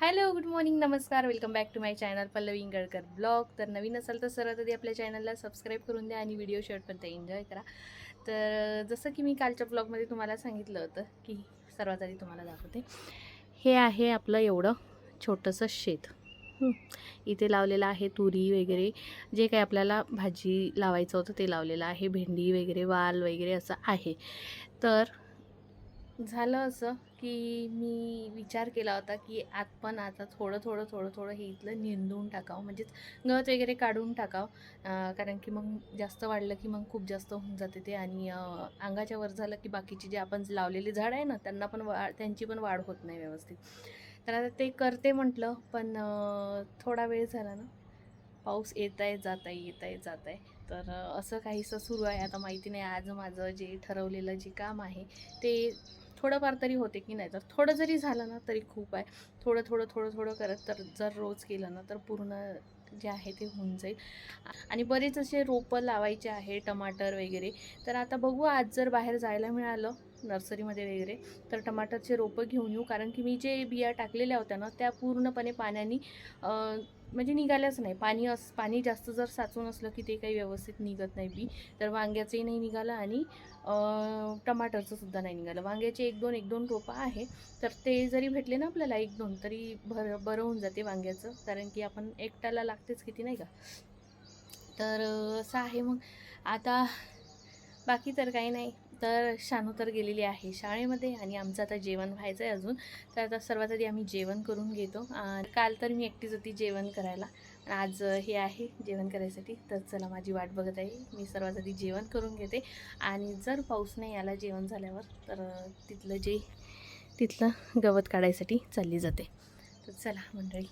Hello, good morning, नमस्कार, welcome back to my channel Pallavi Ingalkar blog. तर नवीन असाल तर सर्वात आधी आपल्या चॅनलला सबस्क्राईब करून द्या आणि व्हिडिओ शेवटपर्यंत एन्जॉय करा. तर जसं की मी कालच्या ब्लॉगमध्ये तुम्हाला सांगितलं होतं की सर्वात आधी तुम्हाला दाखवते. हे आहे आपलं एवढं छोटंसं शेत. इथे लावलेलं आहे तुरी वगैरे, जे काही आपल्याला भाजी लावायचं होतं ते लावलेलं आहे. भेंडी वगैरे, वाल वगैरे असं आहे. तर झालं असं की मी विचार केला होता की आपण आता थोडं हे इथलं निंदून टाकावं, म्हणजेच गवत वगैरे काढून टाकावं. कारण की मग जास्त वाढलं की मग खूप जास्त होऊन जाते ते, आणि अंगाच्या वर झालं की बाकीची जे आपण लावलेली झाड आहे ना, त्यांना पण त्यांची पण वाढ होत नाही व्यवस्थित. तर आता ते करते म्हटलं, पण थोडा वेळ झाला ना, पाऊस येत आहे जात आहे, येत आहे जात आहे. तर असं काहीसं सुरू आहे. आता माहिती नाही आज माझं जे ठरवलेलं जे काम आहे ते थोडंफार तरी होते की नाही. तर थोडं जरी झालं ना तरी खूप आहे. थोडं करत तर जर रोज केलं ना तर पूर्ण जे आहे ते होऊन जाईल. आणि बरेच असे रोपं लावायचे आहे, टमाटर वगैरे. तर आता बघू, आज जर बाहेर जायला मिळालं नर्सरीमध्ये वगैरे तर टमाटरचे रोपं घेऊन येऊ. कारण की मी जे बिया टाकलेल्या होत्या ना त्या पूर्णपणे पाण्याने म्हणजे निघाल्याच नाही. पाणी जास्त जर साचून असलं की ते काही व्यवस्थित निघत नाही बी. तर वांग्याचंही नाही निघालं आणि टमाटरचं सुद्धा नाही निघालं. वांग्याचे एक दोन रोपं आहे. तर ते जरी भेटले ना आपल्याला एक दोन तरी बरं होऊन जाते वांग्याचं. कारण की आपण एकट्याला लागतेच किती, नाही का. तर असं आहे. मग आता बाकी तर काही नाही. तर शानू तर गेलेली आहे शाळेमध्ये आणि आमचं आता जेवण व्हायचं आहे अजून. तर आता सर्वात आधी आम्ही जेवण करून घेतो. काल तर मी एकटीच होती जेवण करायला, आज हे आहे जेवण करायसाठी. तर चला, माझी वाट बघत आहे. मी सर्वात आधी जेवण करून घेते आणि जर पाऊस नाही आला जेवण झाल्यावर तर तिथलं गवत काढायसाठी चालली जाते. तर चला मंडळी.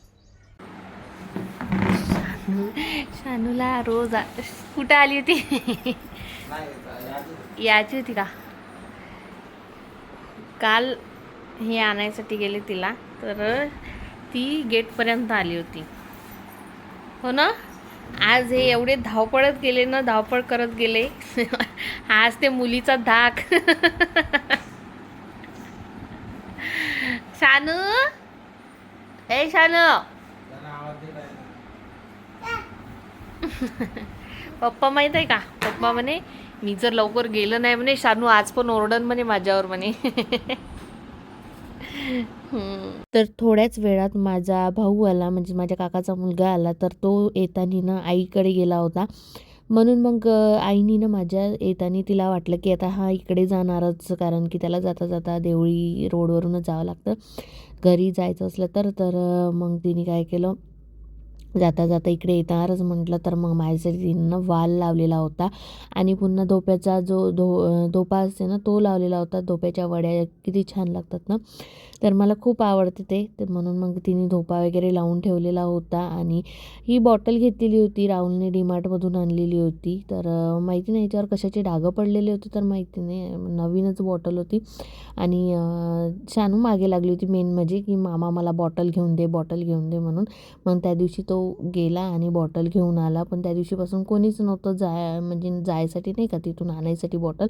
शानूला रोज कुठं आली होती? यायची होती का? काल हे आणायसाठी गेले तिला, तर ती गेटपर्यंत आली होती, हो ना. आज हे एवढे धावपळत गेले ना, धावपळ करत गेले. आज ते मुलीचा धाक. शानू, हे शानू. पप्पा माहीत आहे का, पप्पा म्हणे मी जर लवकर गेलं नाही म्हणे शानू आज पण ओरडन म्हणे माझ्यावर म्हणे. तर थोड्याच वेळात माझा भाऊ आला, म्हणजे माझ्या काकाचा मुलगा आला. तर तो येताना ना आईकडे गेला होता. म्हणून मग आईनी ना माझ्या येताना तिला वाटलं की आता हा इकडे जाणारच, कारण की त्याला जाता जाता देवळी रोडवरूनच जावं लागतं घरी जायचं असलं तर. तर मग तिने काय केलं, जाता जाता इकडे येणारच म्हटलं. तर मग माझ्यासाठी तिनं वाल लावलेला होता आणि पुन्हा धोप्याचा जो धोपा असते ना तो लावलेला होता. धोप्याच्या वड्या किती छान लागतात ना, तर मला खूप आवडते ते. तर म्हणून मग तिने धोपा वगैरे लावून ठेवलेला होता. आणि ही बॉटल घेतलेली होती, राहुलने डीमार्टमधून आणलेली होती. तर माहिती नाही याच्यावर कशाचे डागं पडलेले होते, तर माहिती नाही, नवीनच बॉटल होती. आणि शानू मागे लागली होती मेन म्हणजे, की मामा मला बॉटल घेऊन दे, बॉटल घेऊन दे म्हणून. मग त्या दिवशी तो गेला आणि बॉटल घेऊन आला, पण त्या दिवशीपासून कोणीच नव्हतं म्हणजे जायसाठी, नाही का, तिथून आणायसाठी बॉटल.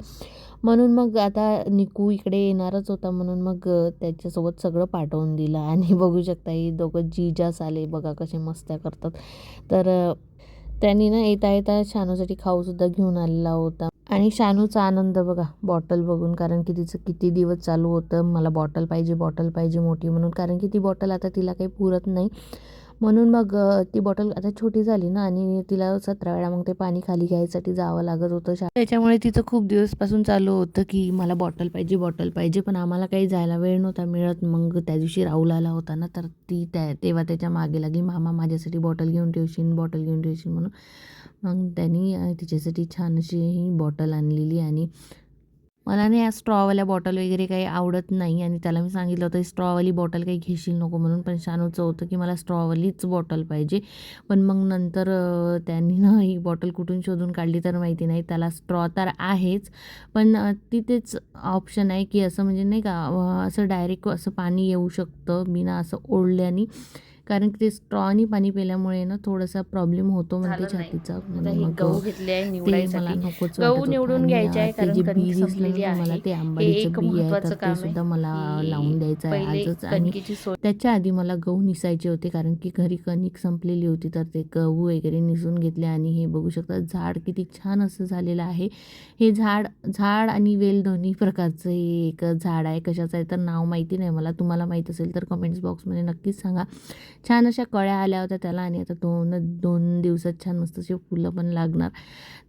म्हणून मग आता निकू इकडे येणारच होता, म्हणून मग त्याच्यासोबत सगळं पाठवून दिलं. आणि बघू शकता ही दोघं जीजास आले बघा, कसे मस्त्या करतात. तर त्यांनी ना येता येता शानूसाठी खाऊसुद्धा घेऊन आलेला होता. आणि शानूचा आनंद बघा बॉटल बघून, कारण की तिचं किती दिवस चालू होतं मला बॉटल पाहिजे मोठी म्हणून. कारण की ती बॉटल आता तिला काही पुरत नाही, म्हणून मग ती बॉटल आता छोटी झाली ना, आणि तिला 17 वेळा मग ते पाणी खाली घ्यायसाठी जावं लागत होतं. त्याच्यामुळे तिचं खूप दिवसपासून चालू होतं की मला बॉटल पाहिजे. पण आम्हाला काही जायला वेळ नव्हता मिळत. मग त्या दिवशी राहुल आला होता ना, तर ती तेव्हा त्याच्या मागे लागली, मामा माझ्यासाठी बॉटल घेऊन ठेवशील म्हणून. मग त्यांनी तिच्यासाठी छान अशी ही बॉटल आणलेली. आणि मला नाही या स्ट्रॉवाल्या बॉटल वगैरे काही आवडत नाही, आणि त्याला मी सांगितलं होतं स्ट्रॉवाली बॉटल काही घेशील नको म्हणून. पण शानूचं होतं की मला स्ट्रॉवालीच बॉटल पाहिजे. पण मग नंतर त्यांनी ना ही बॉटल कुठून शोधून काढली तर माहिती नाही. त्याला स्ट्रॉ तर आहेच, पण तिथेच ऑप्शन आहे की असं, म्हणजे नाही का, असं डायरेक्ट असं पाणी येऊ शकतं बिना असं ओढल्याने. कारण की ते स्ट्रॉनी पाणी पिल्यामुळे ना थोडासा प्रॉब्लेम होतो म्हणते झालं नाही. छातीचा. आता म्हणून हे मग गहू घेतले आहे ते मला निवडायसाठी. नकोच गहू वाटत होतं. निवडून आणि घ्यायचे आहे ते कारण जे बी कणिक दिसलं संपलेली ना तुम्हाला, आहे. ते हे आंबाडीचं एक बी आहे, तर महत्त्वाचं ते काम आहे सुद्धा मला लावून की द्यायचं आहे पहिले आजच. आणि कणकीची सोय. त्याच्या आधी मला गहू निसायचे होते कारण की घरी कणिक संपलेली होती, तर ते गहू वगैरे निसून घेतले. आणि हे बघू शकता झाड किती छान असं झालेलं आहे. हे झाड झाड आणि वेल दोन्ही प्रकारचं हे एक झाड आहे. कशाचं आहे तर नाव माहिती नाही मला, तुम्हाला माहीत असेल तर कमेंट्स बॉक्समध्ये नक्कीच सांगा. छान अशा कळ्या आल्या होत्या त्याला आणि आता 2 दिवसात छान मस्त अशी फुलं पण लागणार.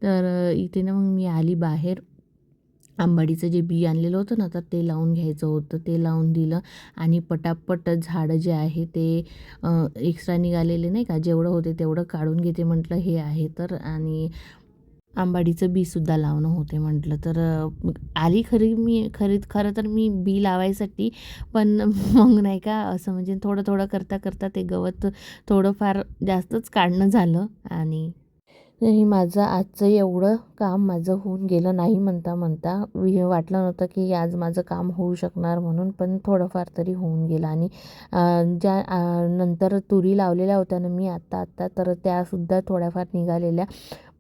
तर इथे ना मग मी आली बाहेर. आंबाडीचं जे बी आणलेलं होतं ना, तर ते लावून घ्यायचं होतं. ते लावून दिलं आणि पटापट झाडं जे आहे ते एक्स्ट्रा निघालेले नाही का, जेवढं होते तेवढं काढून घेते म्हटलं हे आहे तर. आणि आंबाडीचं बीसुद्धा लावणं होते म्हटलं तर आली खरं तर मी बी लावायसाठी. पण मग नाही का असं म्हणजे थोडं थोडं करता करता ते गवत थोडंफार जास्तच काढणं झालं. आणि हे माझं आजचं एवढं काम माझं होऊन गेलं नाही म्हणता म्हणता. वाटलं नव्हतं की आज माझं काम होऊ शकणार म्हणून, पण थोडंफार तरी होऊन गेलं. आणि नंतर तुरी लावलेल्या होत्या ना मी आत्ता तर त्यासुद्धा थोड्याफार निघालेल्या.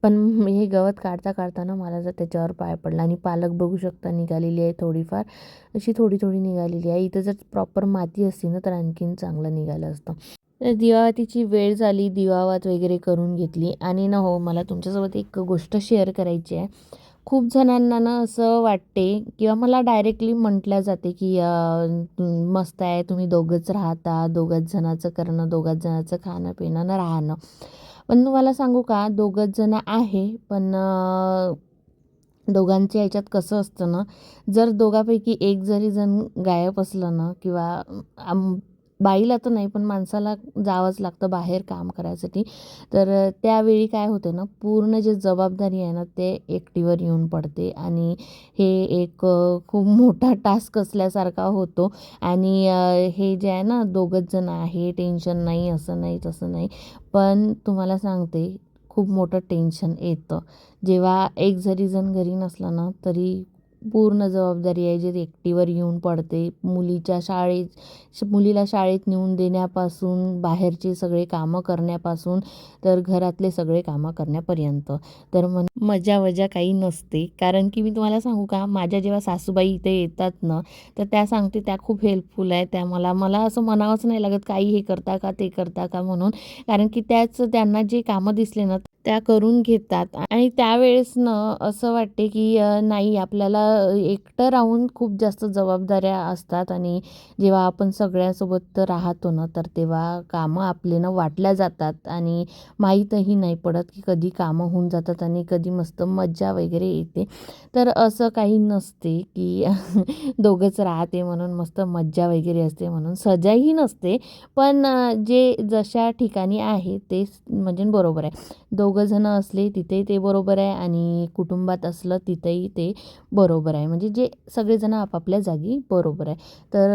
पण हे गवत काढता काढताना मला जर त्याच्यावर पाय पडला. आणि पालक बघू शकता निघालेली आहे थोडीफार, अशी थोडी थोडी निघालेली आहे. इथं जर प्रॉपर माती असती ना तर आणखीन चांगलं निघालं असतं. तर दिवाबत्तीची वेळ झाली, दिवाबत्ती वगैरे करून घेतली. आणि ना हो, मला तुमच्यासोबत एक गोष्ट शेअर करायची आहे. खूप जणांना ना असं वाटते किंवा मला डायरेक्टली म्हटलं जाते की मस्त आहे, तुम्ही दोघंच राहता, दोघंच जणाचं करणं, दोघंच जणाचं खाणं पिणं न राहणं. पण तुम्हाला सांगू का, दोघंच जण आहे पण दोघांच्या ह्याच्यात कसं असतं ना, जर दोघांपैकी एक जरी जण गायब असलं ना किंवा बाईला तर नाही पण माणसाला जावंच लागतं बाहेर काम करायसाठी, तर त्यावेळी काय होते ना, पूर्ण जे जबाबदारी आहे ना ते एकटीवर येऊन पडते. आणि हे एक खूप मोठा टास्क असल्यासारखा होतो. आणि हे जे आहे ना, दोघंच जण आहे, टेन्शन नाही, असं नाही तसं नाही. पण तुम्हाला सांगते, खूप मोठं टेन्शन येतं जेव्हा एक जरी जण घरी नसला ना, तरी पूर्ण जबाबदारी आहे जी एकटीवर येऊन पडते. मुलीला शाळेत नेऊन देण्यापासून, बाहेरचे सगळे कामं करण्यापासून, तर घरातले सगळे कामं करण्यापर्यंत. तर मजा वजा काही नसते. कारण की मी तुम्हाला सांगू का, माझ्या जेव्हा सासूबाई इथे येतात ना, तर त्या सांगते त्या खूप हेल्पफुल आहे. त्या मला असं म्हणावंच नाही लागत काही हे करता का ते करता का म्हणून. कारण की त्यांना जे कामं दिसले ना त्या करून घेतात. आणि त्यावेळेस ना असं वाटते की नाही, आपल्याला एकटं राहून खूप जास्त जबाबदाऱ्या असतात. आणि जेव्हा आपण सगळ्यांसोबत राहतो ना, तर तेव्हा कामं आपले ना वाटल्या जातात आणि माहीतही नाही पडत की कधी कामं होऊन जातात आणि कधी मस्त मज्जा वगैरे येते. तर असं काही नसते की दोघंच राहते म्हणून मस्त मज्जा वगैरे असते म्हणून, सजाही नसते. पण जे जशा ठिकाणी आहे ते म्हणजे बरोबर आहे. दोघं जण असले तिथेही ते बरोबर आहे आणि कुटुंबात असलं तिथेही ते बरोबर आहे. म्हणजे जे सगळेजण आपापल्या जागी बरोबर आहे. तर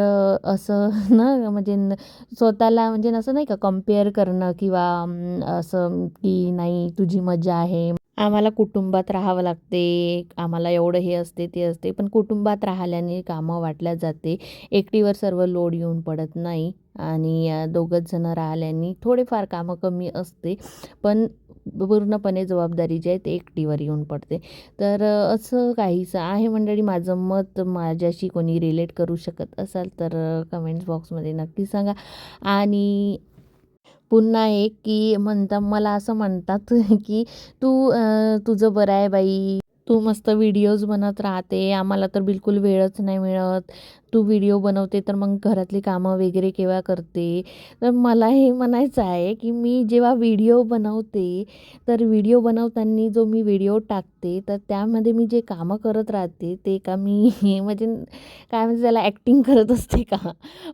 असं ना म्हणजे स्वतःला म्हणजे असं नाही का कंपेअर करणं किंवा असं की नाही तुझी मजा आहे, आम्हाला कुटुंबात राहावं लागते, आम्हाला एवढं हे असते ते असते. पण कुटुंबात राहिल्याने कामं वाटल्या जाते, एकटीवर सर्व लोड येऊन पडत नाही. आणि दोघंच जणं राहिल्याने थोडेफार कामं कमी असते, पण पूर्णपणे जबाबदारी जी आहे ते एकटीवर येऊन पडते. तर असं काहीसं आहे मंडळी माझं मत. माझ्याशी कोणी रिलेट करू शकत असाल तर कमेंट्स बॉक्समध्ये नक्की सांगा. आणि पुन्हा एक की मला असं म्हणतात की तुझं बरं आहे बाई, तू मस्त व्हिडिओज बनत राहते, आम्हाला तर बिलकुल वेळच नाही मिळत. तू व्हिडिओ बनवते तर मग घरातली कामं वगैरे केव्हा करते. तर मला हे म्हणायचं आहे की मी जेव्हा व्हिडिओ बनवते, तर व्हिडिओ बनवताना जो मी व्हिडिओ टाकते तर त्यामध्ये मी जे कामं करत राहते ते का मी म्हणजे काय म्हणजे त्याला ॲक्टिंग करत असते का.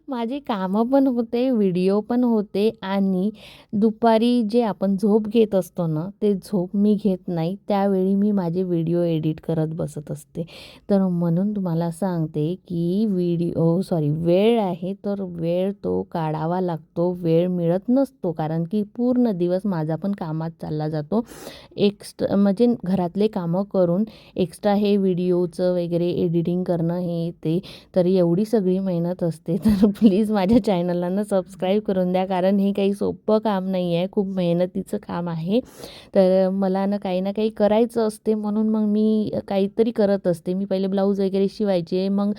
माझी कामं पण होते, व्हिडिओ पण होते. आणि दुपारी जे आपण झोप घेत असतो ना, ते झोप मी घेत नाही. त्यावेळी मी माझे व्हिडिओ एडिट करत बसत असते. तर म्हणून तुम्हाला सांगते की वेळ आहे, तर वेळ तो काढावा लागतो. वेळ मिळत नसतो कारण की पूर्ण दिवस माझा पण कामात चालला जातो. म्हणजे घरातले कामं करून एक्स्ट्रा हे व्हिडिओचं वगैरे एडिटिंग करणं हे ते, तर एवढी सगळी मेहनत असते. तर प्लीज माझ्या चॅनलला ना सबस्क्राईब करून द्या, कारण हे काही सोपं काम नाही आहे, खूप मेहनतीचं काम आहे. तर मला ना काही करायचं असते, म्हणून मग मी काहीतरी करत असते. मी पहिले ब्लाऊज वगैरे शिवायचे, मग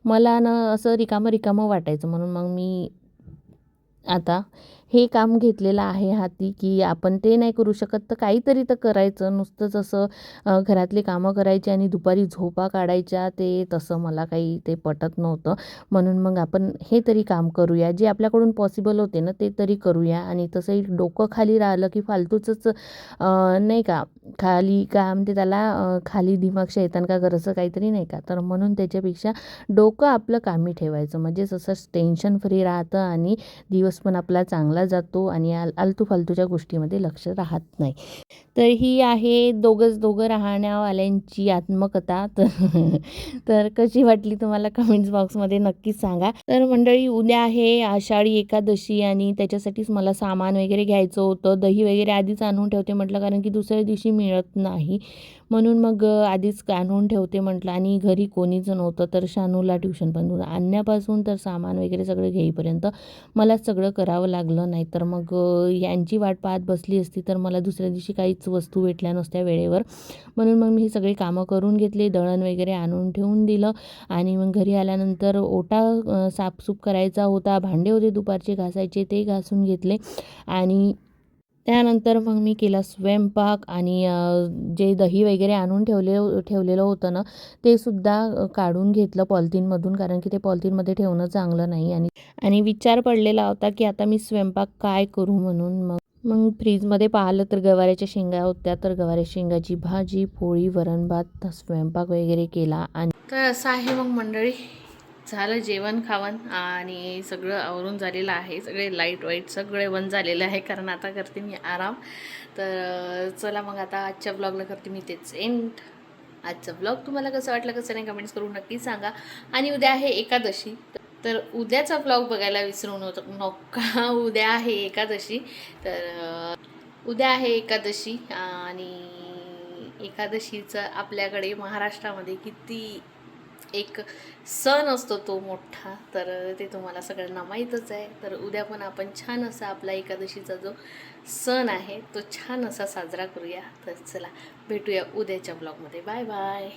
मला ना असं रिकामं वाटायचं, म्हणून मग मी आता हे काम घेतलेलं आहे हाती, की आपण ते नाही करू शकत तर काहीतरी तर करायचं. नुसतंच असं घरातली कामं करायची आणि दुपारी झोपा काढायच्या, ते तसं मला काही ते पटत नव्हतं. म्हणून मग आपण हे तरी काम करूया, जे आपल्याकडून पॉसिबल होते ना ते तरी करूया. आणि तसंही डोकं खाली राहिलं की फालतूचंच नाही का, खाली काय म्हणते त्याला, खाली दिमाग शैतान का घर, असं काहीतरी नाही का. तर म्हणून त्याच्यापेक्षा डोकं आपलं कामी ठेवायचं, म्हणजे जसं टेन्शन फ्री राहतं आणि दिवस पण आपला चांगला जातो आणि आलतू फालतूच्या गोष्टीमध्ये लक्ष राहत नाही. तर ही आहे दोघं राहण्यावाल्यांची आत्मकथा. तर कशी वाटली तुम्हाला कमेंट्स बॉक्समध्ये नक्कीच सांगा. तर मंडळी, उद्या आहे आषाढी एकादशी आणि त्याच्यासाठीच मला सामान वगैरे घ्यायचं होतं. दही वगैरे आधीच आणून ठेवते म्हटलं, कारण की दुसऱ्या दिवशी मिळत नाही, म्हणून मग आधीच आणून ठेवते म्हटलं. आणि घरी कोणीच नव्हतं, तर शानूला ट्युशन पण आणण्यापासून तर सामान वगैरे सगळं घेईपर्यंत मला सगळं करावं लागलं. नाही तर मग यांची वाट पाहत बसली असती तर मला दुसऱ्या दिवशी काहीच वस्तू भेटल्या नसत्या वेळेवर. म्हणून मग मी ही सगळी कामं करून घेतली, दळण वगैरे आणून ठेवून दिलं. आणि मग घरी आल्यानंतर ओटा साफसूफ करायचा होता, भांडे होते दुपारचे घासायचे, ते घासून घेतले. आणि त्यानंतर मग मी केला स्वयंपाक. आणि जे दही वगैरे आणून ठेवलेलं होतं ना, ते सुद्धा काढून घेतलं पॉलिथिनमधून, कारण की ते पॉलिथिनमध्ये ठेवणं चांगलं नाही. आणि आणि विचार पडलेला होता की आता मी स्वयंपाक काय करू म्हणून. मग फ्रीजमध्ये पाहिलं तर गवाराच्या शेंगा होत्या, तर गवाराच्या शेंगाची भाजी, पोळी, वरण भात, स्वयंपाक वगैरे केला. आणि तर असं आहे मग मंडळी, झालं जेवण खावण आणि सगळं आवरून झालेलं आहे. सगळे लाईट वाईट सगळे बंद झालेलं आहे, कारण आता करते मी आराम. तर चला मग आता आजच्या ब्लॉगला करते मी तेच एंड. आजचा ब्लॉग तुम्हाला कसं वाटलं कसं नाही कमेंट्स करून नक्की सांगा. आणि उद्या आहे एकादशी, तर उद्याचा ब्लॉग बघायला विसरू नका. उद्या आहे एकादशी. तर उद्या आहे एकादशी. आणि एकादशीचं आपल्याकडे महाराष्ट्रामध्ये किती एक सण असतो तो मोठा, तर ते तुम्हाला सगळ्यांना माहीतच आहे. तर उद्या पण आपण छान असा आपला एकादशीचा जो सण आहे तो छान असा साजरा करूया. तर चला भेटूया उद्याच्या ब्लॉगमध्ये. Bye bye.